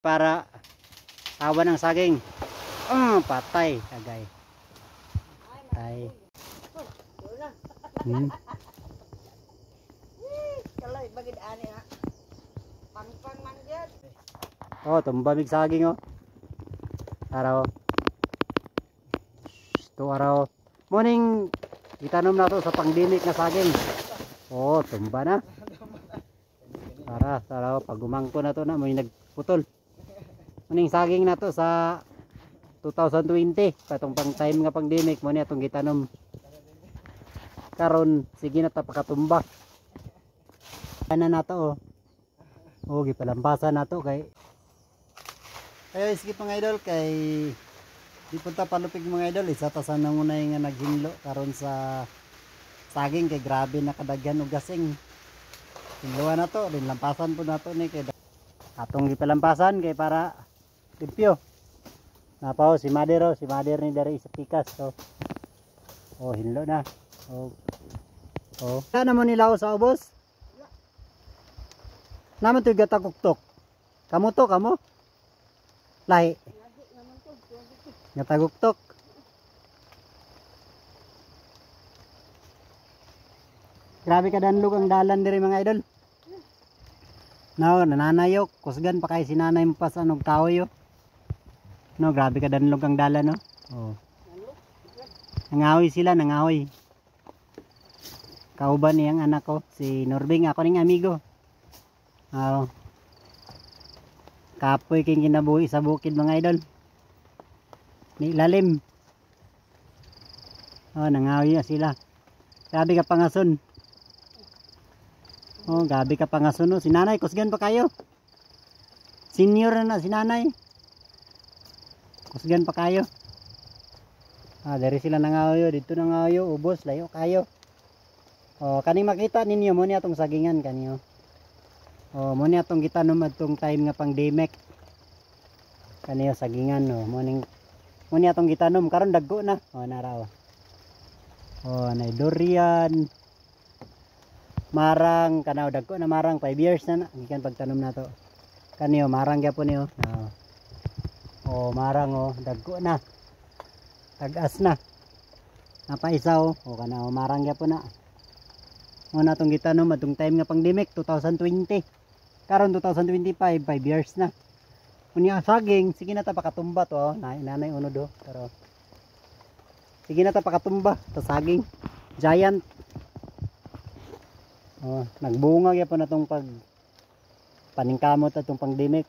para awan ng saging. Patay kagay. Patay. Kalay bagid ani ha. Pangpang man gyud. Tumbamig saging Araw. Ito araw. Morning. Itanom na to sa pangdinik na saging. Tumba na. Araw pag umangko na to na may nagputol. Morning saging na to sa 2020 katong pang time nga pangdinik mo ni atong gitanom. Karon sige na ta pakatumba. Ana na to gipalampasan na to kay ayo sige mga idol kay di punta palupig mga idol isa ta sa nangunay nga naghinlo karon sa saging kay grabe nakadaghan og gasing. Hinluan na to, lampasan po na to ni kay atong gipalampasan kay para limpyo. Napaw si Mother ni dari sa pikas hinlo na. Kana mo nilaw sa ubos? Naman to gatakuktok. Kamo lahi. Gataguktok. Grabe ka danlog ang dalan diri mga idol. Nananayok, kusgan pa kay sinanay mo pa sa anog kahoy grabe ka danlog ang dalan Nangahoy sila, nangahoy. Kauban niyang anak ko, si Norbing, ako ning amigo. Kapoy king kinabuhi sa bukid mga idol. Ni lalim. Nangahoy na sila. Grabe ka pangason. Gabi ka pangason si nanay, kusgan pa kayo. Senior na si nanay. Kusgan pa kayo. Dari sila nangahoy, dito nangahoy, ubos, layo kayo. Kaning makita ninyo mo ni atong sagingan kanyo. Mo ni atong gitanom adtong time nga pandemic. Kaniyo sagingan mo ni atong gitanom karon dagko na. Naraw. Nay durian. Marang kanaw dagko na marang 5 years na gikan pagtanom na to. Kaniyo marang gyapon niyo. Marang dagko na. Tagas na. Napaisaw kanaw marang gyapon na. Mo na tong gitanom atong time nga pandemic 2020. Karon 2025 5 years na. Unya saging sige na ta pakatumba to nanay unod pero sige na ta pakatumba ta saging giant. Nagbunga gyapon na tong pag paningkamot atong pandemic.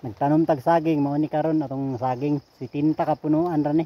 Nagtanom tag saging mao ni karon atong saging si tinta ka punuan ra ni.